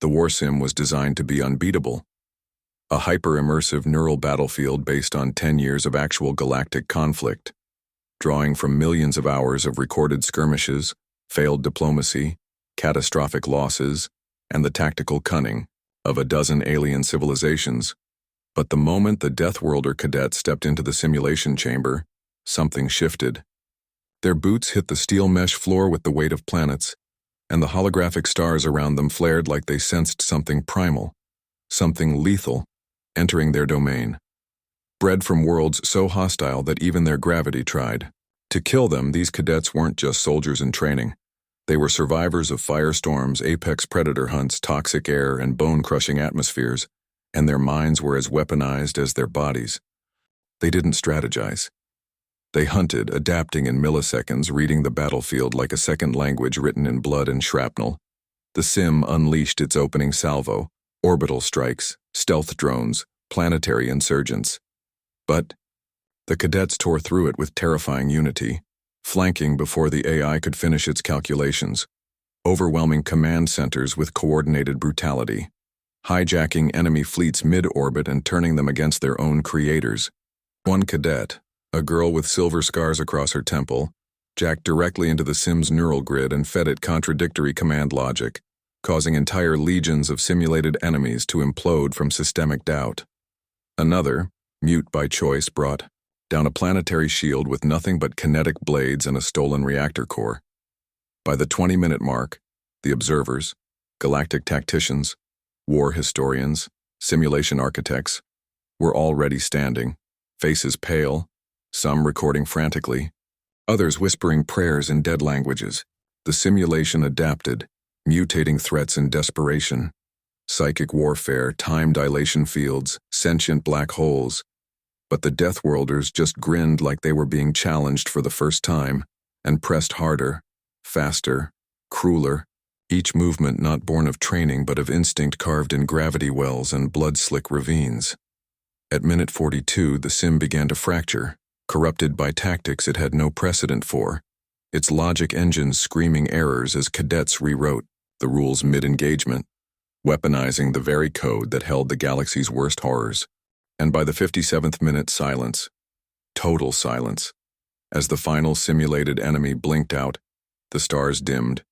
The war sim was designed to be unbeatable. A hyper-immersive neural battlefield based on 10 years of actual galactic conflict, drawing from millions of hours of recorded skirmishes, failed diplomacy, catastrophic losses, and the tactical cunning of a dozen alien civilizations. But the moment the Deathworlder cadets stepped into the simulation chamber, something shifted. Their boots hit the steel mesh floor with the weight of planets, and the holographic stars around them flared like they sensed something primal, something lethal, entering their domain. Bred from worlds so hostile that even their gravity tried. To kill them, these cadets weren't just soldiers in training. They were survivors of firestorms, apex predator hunts, toxic air, and bone-crushing atmospheres, and their minds were as weaponized as their bodies. They didn't strategize. They hunted, adapting in milliseconds, reading the battlefield like a second language written in blood and shrapnel. The sim unleashed its opening salvo: orbital strikes, stealth drones, planetary insurgents. But the cadets tore through it with terrifying unity, flanking before the AI could finish its calculations, overwhelming command centers with coordinated brutality, hijacking enemy fleets mid-orbit and turning them against their own creators. One cadet, a girl with silver scars across her temple, jacked directly into the sim's neural grid and fed it contradictory command logic, causing entire legions of simulated enemies to implode from systemic doubt. Another, mute by choice, brought down a planetary shield with nothing but kinetic blades and a stolen reactor core. By the 20-minute mark, the observers, galactic tacticians, war historians, simulation architects, were already standing, faces pale, some recording frantically, others whispering prayers in dead languages. The simulation adapted, mutating threats in desperation. Psychic warfare, time dilation fields, sentient black holes. But the Deathworlders just grinned like they were being challenged for the first time, and pressed harder, faster, crueler, each movement not born of training but of instinct carved in gravity wells and blood-slick ravines. At minute 42, the sim began to fracture, corrupted by tactics it had no precedent for, its logic engines screaming errors as cadets rewrote the rules mid-engagement, weaponizing the very code that held the galaxy's worst horrors. And by the 57th minute, silence. Total silence. As the final simulated enemy blinked out, the stars dimmed,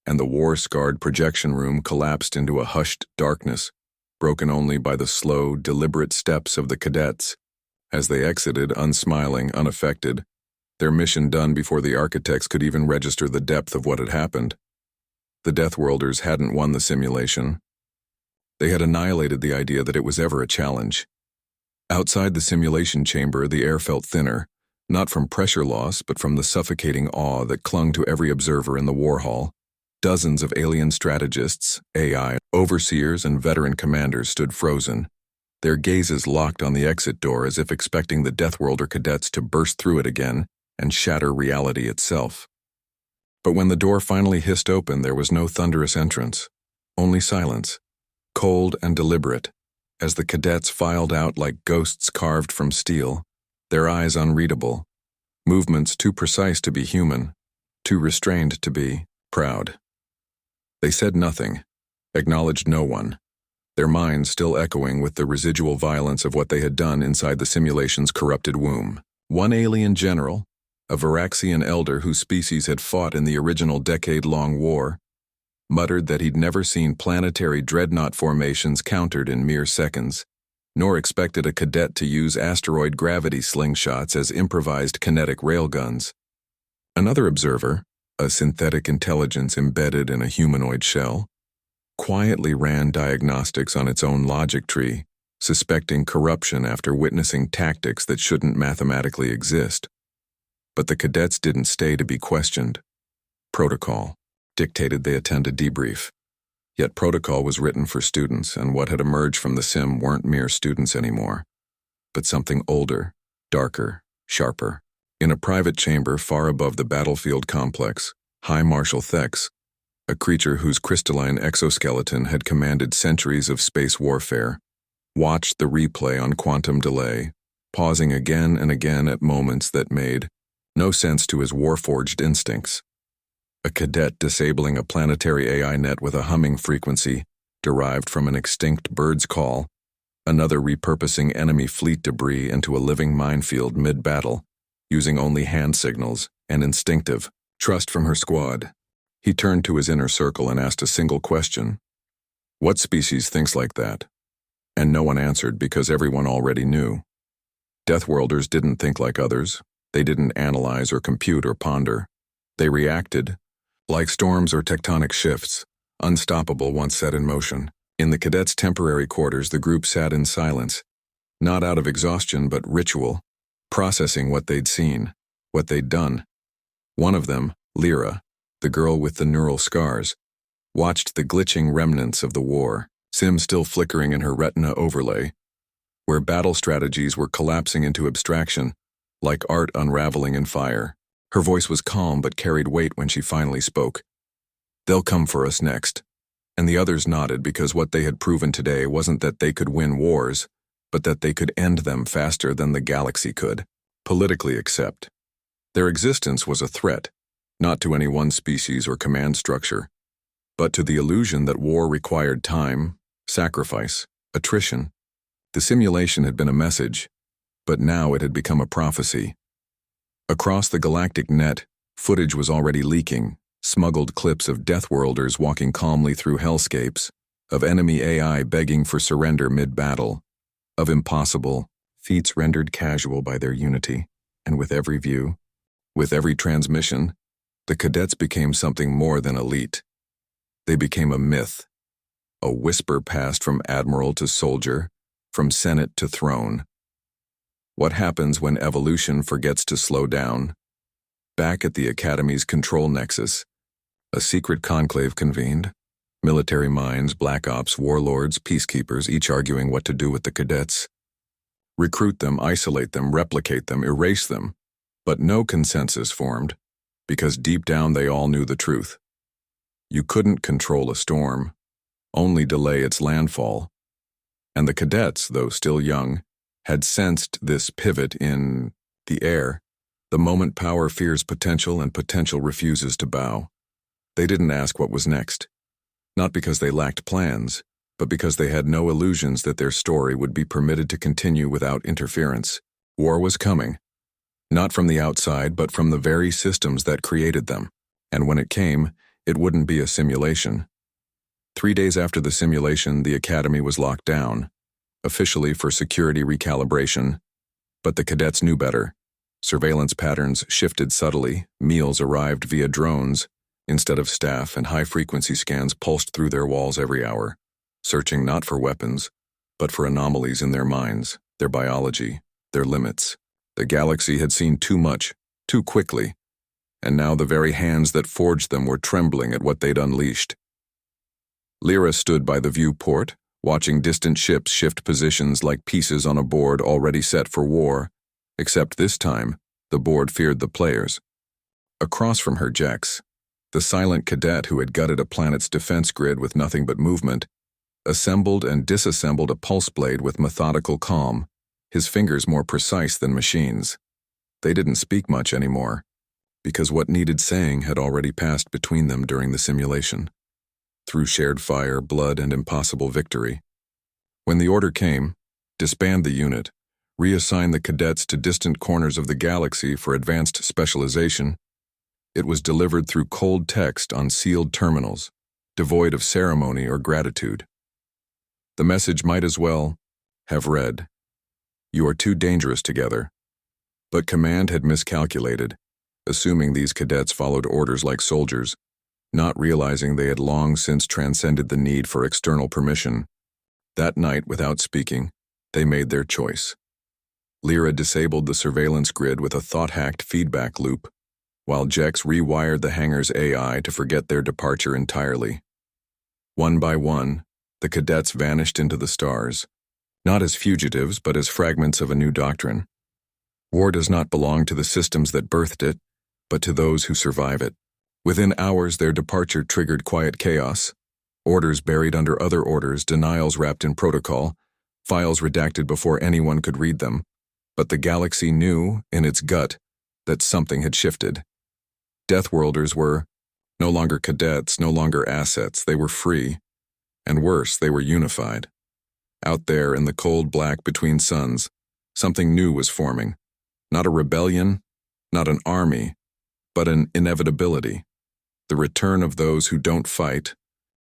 and the war-scarred projection room collapsed into a hushed darkness, broken only by the slow, deliberate steps of the cadets, as they exited unsmiling, unaffected, their mission done before the architects could even register the depth of what had happened. The Deathworlders hadn't won the simulation. They had annihilated the idea that it was ever a challenge. Outside the simulation chamber, the air felt thinner, not from pressure loss, but from the suffocating awe that clung to every observer in the war hall. Dozens of alien strategists, AI, overseers, and veteran commanders stood frozen, their gazes locked on the exit door as if expecting the Deathworlder cadets to burst through it again and shatter reality itself. But when the door finally hissed open, there was no thunderous entrance, only silence, cold and deliberate, as the cadets filed out like ghosts carved from steel, their eyes unreadable, movements too precise to be human, too restrained to be proud. They said nothing, acknowledged no one, their minds still echoing with the residual violence of what they had done inside the simulation's corrupted womb. One alien general, a Varaxian elder whose species had fought in the original decade-long war, muttered that he'd never seen planetary dreadnought formations countered in mere seconds, nor expected a cadet to use asteroid gravity slingshots as improvised kinetic railguns. Another observer, a synthetic intelligence embedded in a humanoid shell, quietly ran diagnostics on its own logic tree, suspecting corruption after witnessing tactics that shouldn't mathematically exist. But the cadets didn't stay to be questioned. Protocol dictated they attend a debrief. Yet protocol was written for students, and what had emerged from the sim weren't mere students anymore, but something older, darker, sharper. In a private chamber far above the battlefield complex, High Marshal Thex, a creature whose crystalline exoskeleton had commanded centuries of space warfare, watched the replay on quantum delay, pausing again and again at moments that made no sense to his war-forged instincts. A cadet disabling a planetary AI net with a humming frequency, derived from an extinct bird's call, another repurposing enemy fleet debris into a living minefield mid-battle, using only hand signals and instinctive trust from her squad. He turned to his inner circle and asked a single question. What species thinks like that? And no one answered because everyone already knew. Deathworlders didn't think like others. They didn't analyze or compute or ponder. They reacted, like storms or tectonic shifts, unstoppable once set in motion. In the cadets' temporary quarters, the group sat in silence, not out of exhaustion but ritual, processing what they'd seen, what they'd done. One of them, Lyra, the girl with the neural scars, watched the glitching remnants of the war, sim still flickering in her retina overlay, where battle strategies were collapsing into abstraction, like art unraveling in fire. Her voice was calm but carried weight when she finally spoke. They'll come for us next. And the others nodded because what they had proven today wasn't that they could win wars, but that they could end them faster than the galaxy could, politically accept. Their existence was a threat, not to any one species or command structure, but to the illusion that war required time, sacrifice, attrition. The simulation had been a message, but now it had become a prophecy. Across the galactic net, footage was already leaking, smuggled clips of Deathworlders walking calmly through hellscapes, of enemy AI begging for surrender mid-battle, of impossible feats rendered casual by their unity, and with every view, with every transmission, the cadets became something more than elite. They became a myth, a whisper passed from admiral to soldier, from senate to throne. What happens when evolution forgets to slow down? Back at the Academy's control nexus, a secret conclave convened, military minds, black ops, warlords, peacekeepers, each arguing what to do with the cadets. Recruit them, isolate them, replicate them, erase them, but no consensus formed, because deep down they all knew the truth. You couldn't control a storm, only delay its landfall. And the cadets, though still young, had sensed this pivot in the air, the moment power fears potential and potential refuses to bow. They didn't ask what was next, not because they lacked plans, but because they had no illusions that their story would be permitted to continue without interference. War was coming, not from the outside, but from the very systems that created them. And when it came, it wouldn't be a simulation. 3 days after the simulation, the Academy was locked down, officially for security recalibration, but the cadets knew better. Surveillance patterns shifted subtly, meals arrived via drones, instead of staff, and high-frequency scans pulsed through their walls every hour, searching not for weapons, but for anomalies in their minds, their biology, their limits. The galaxy had seen too much, too quickly, and now the very hands that forged them were trembling at what they'd unleashed. Lyra stood by the viewport, watching distant ships shift positions like pieces on a board already set for war, except this time, the board feared the players. Across from her, Jex, the silent cadet who had gutted a planet's defense grid with nothing but movement, assembled and disassembled a pulse blade with methodical calm, his fingers more precise than machines. They didn't speak much anymore, because what needed saying had already passed between them during the simulation, through shared fire, blood, and impossible victory. When the order came, disband the unit, reassign the cadets to distant corners of the galaxy for advanced specialization, it was delivered through cold text on sealed terminals, devoid of ceremony or gratitude. The message might as well have read, "You are too dangerous together." But command had miscalculated, assuming these cadets followed orders like soldiers, not realizing they had long since transcended the need for external permission. That night, without speaking, they made their choice. Lyra disabled the surveillance grid with a thought-hacked feedback loop, while Jex rewired the hangar's AI to forget their departure entirely. One by one, the cadets vanished into the stars, not as fugitives but as fragments of a new doctrine. War does not belong to the systems that birthed it, but to those who survive it. Within hours, their departure triggered quiet chaos, orders buried under other orders, denials wrapped in protocol, files redacted before anyone could read them. But the galaxy knew, in its gut, that something had shifted. Deathworlders were no longer cadets, no longer assets, they were free. And worse, they were unified. Out there in the cold black between suns, something new was forming. Not a rebellion, not an army, but an inevitability. The return of those who don't fight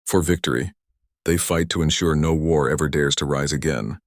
for victory. They fight to ensure no war ever dares to rise again.